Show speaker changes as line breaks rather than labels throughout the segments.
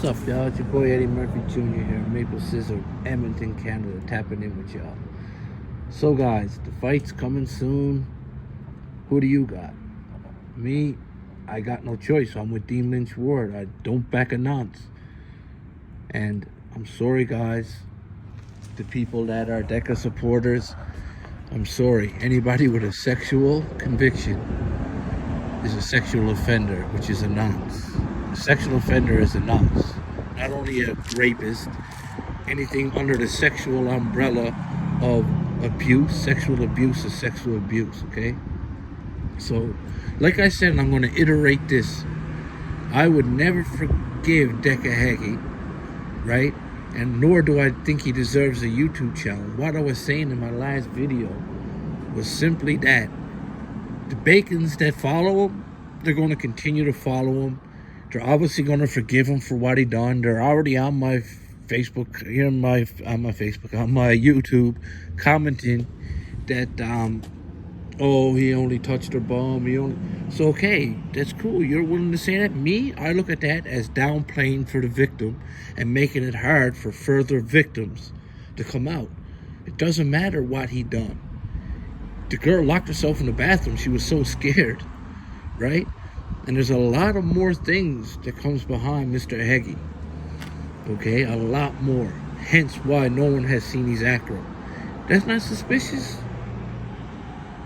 What's up, y'all? It's your boy Eddie Murphy Jr. here, Maple Scissor, Edmonton, Canada, tapping in with y'all. So, guys, the fight's coming soon. Who do you got? Me, I got no choice. I'm with Dean Lynch Ward. I don't back a nonce. And I'm sorry, guys, the people that are decca supporters. I'm sorry. Anybody with a sexual conviction is a sexual offender, which is a nonce. A sexual offender is a nonce. Not only a rapist, anything under the sexual umbrella of abuse. Sexual abuse is sexual abuse, okay? So, like I said, I'm going to iterate this. I would never forgive Decca Heggie, right? And nor do I think he deserves a YouTube channel. What I was saying in my last video was simply that the Bacons that follow him, they're going to continue to follow him. They're obviously going to forgive him for what he done. They're already on my Facebook, on my YouTube, commenting that, oh, he only touched her bum. So, okay, that's cool. You're willing to say that. Me, I look at that as downplaying for the victim and making it hard for further victims to come out. It doesn't matter what he done. The girl locked herself in the bathroom. She was so scared, right? And there's a lot of more things that comes behind Mr. Heggie. Okay, a lot more. Hence why no one has seen his acro. That's not suspicious.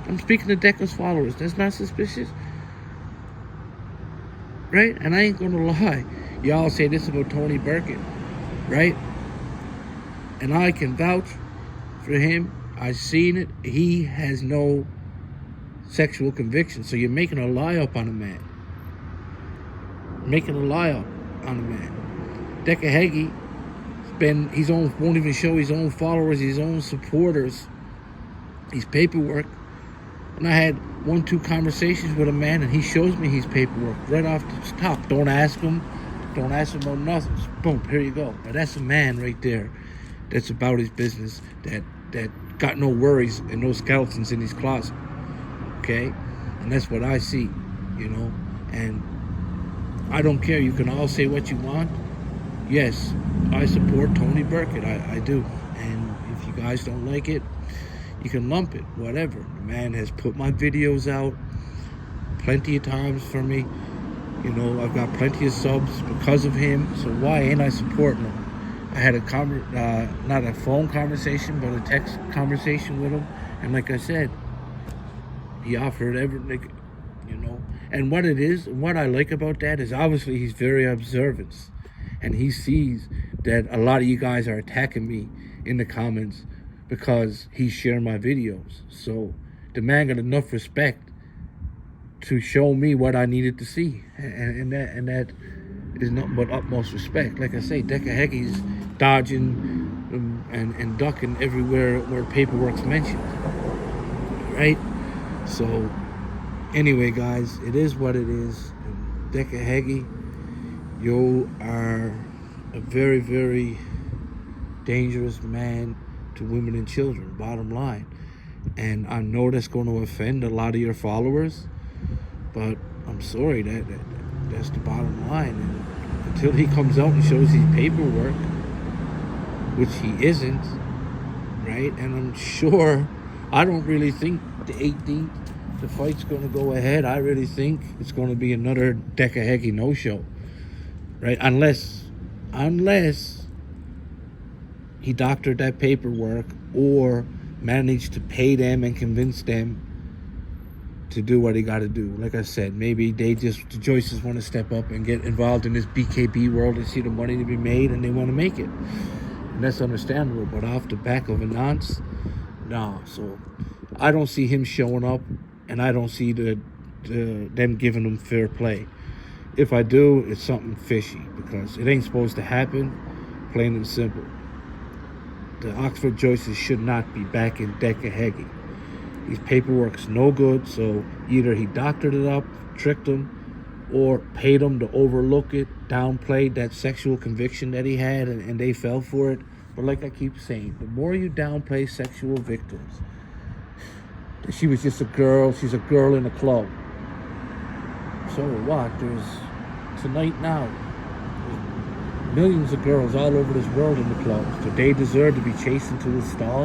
I'm speaking to Decca's followers. That's not suspicious. Right? And I ain't gonna lie. Y'all say this about Tony Birkett. Right? And I can vouch for him. I've seen it. He has no sexual conviction. So you're making a lie up on a man. Making a lie up on a man. Decca Heggie won't even show his own followers, his own supporters, his paperwork. And I had 1-2 conversations with a man, and he shows me his paperwork right off the top. Don't ask him about nothing. Boom, here you go. Now that's a man right there that's about his business, that got no worries and no skeletons in his closet. Okay? And that's what I see, you know. And I don't care. You can all say what you want. Yes, I support Tony Birkett. I do. And if you guys don't like it, you can lump it, whatever. The man has put my videos out plenty of times for me. You know, I've got plenty of subs because of him. So why ain't I supporting him? I had not a phone conversation, but a text conversation with him. And like I said, he offered everything, you know. And what I like about that is obviously he's very observant. And he sees that a lot of you guys are attacking me in the comments because he's sharing my videos. So the man got enough respect to show me what I needed to see. And that is nothing but utmost respect. Like I say, Decca Heggie's dodging and ducking everywhere where paperwork's mentioned. Right? So anyway, guys, it is what it is. And Decca Heggie, you are a very, very dangerous man to women and children, bottom line. And I know that's going to offend a lot of your followers, but I'm sorry, that's the bottom line. And until he comes out and shows his paperwork, which he isn't, right? And I'm sure, I don't really think the 18th, the fight's going to go ahead. I really think it's going to be another Decca Heggie no-show, right? Unless he doctored that paperwork or managed to pay them and convince them to do what he got to do. Like I said, maybe the Joyces want to step up and get involved in this BKB world and see the money to be made, and they want to make it. And that's understandable, but off the back of a nonce, no. So I don't see him showing up, and I don't see them giving him fair play. If I do, it's something fishy, because it ain't supposed to happen, plain and simple. The Oxford Joyces should not be back in Decca Heggie. His paperwork's no good, so either he doctored it up, tricked him, or paid him to overlook it, downplayed that sexual conviction that he had, and they fell for it. But like I keep saying, the more you downplay sexual victims, she was just a girl, she's a girl in a club. So what? There's tonight now. millions of girls all over this world in the clubs. Do they deserve to be chased into a stall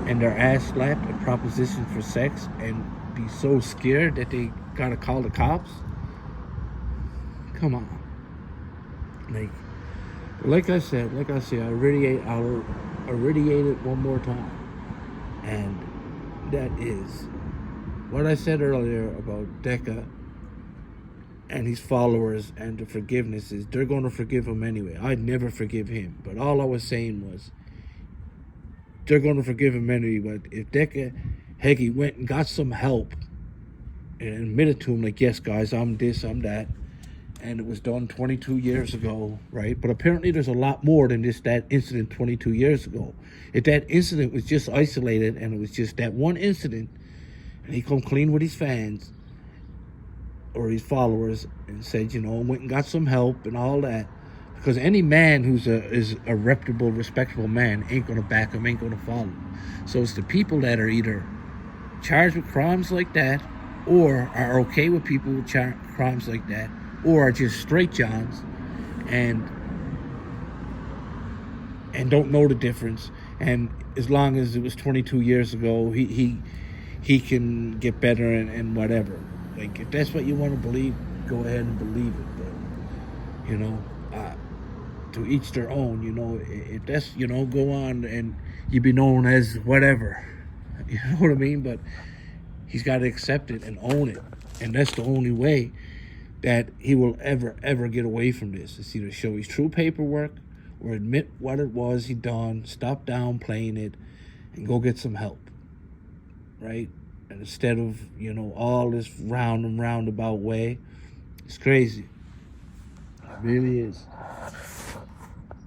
and their ass slapped and propositioned for sex and be so scared that they gotta call the cops? Come on. Like I said, I'll irradiate it one more time. And that is what I said earlier about Decca and his followers and the forgiveness is they're going to forgive him anyway. I'd never forgive him. But all I was saying was they're going to forgive him anyway. But if Decca Heggie went and got some help and admitted to him, like, yes, guys, I'm this, I'm that, and it was done 22 years ago, right? But apparently there's a lot more than just that incident 22 years ago. If that incident was just isolated and it was just that one incident, and he come clean with his fans or his followers and said, you know, went and got some help and all that, because any man is a reputable, respectable man ain't going to back him, ain't going to follow him. So it's the people that are either charged with crimes like that or are okay with people with crimes like that, or are just straight johns and don't know the difference. And as long as it was 22 years ago, he can get better and whatever. Like, if that's what you want to believe, go ahead and believe it. But, you know, to each their own, you know. If that's, you know, go on and you be known as whatever. You know what I mean? But he's got to accept it and own it. And that's the only way that he will ever get away from this. It's either show his true paperwork or admit what it was he done, stop downplaying it, and go get some help, right? And instead of, you know, all this roundabout way, it's crazy. It really is.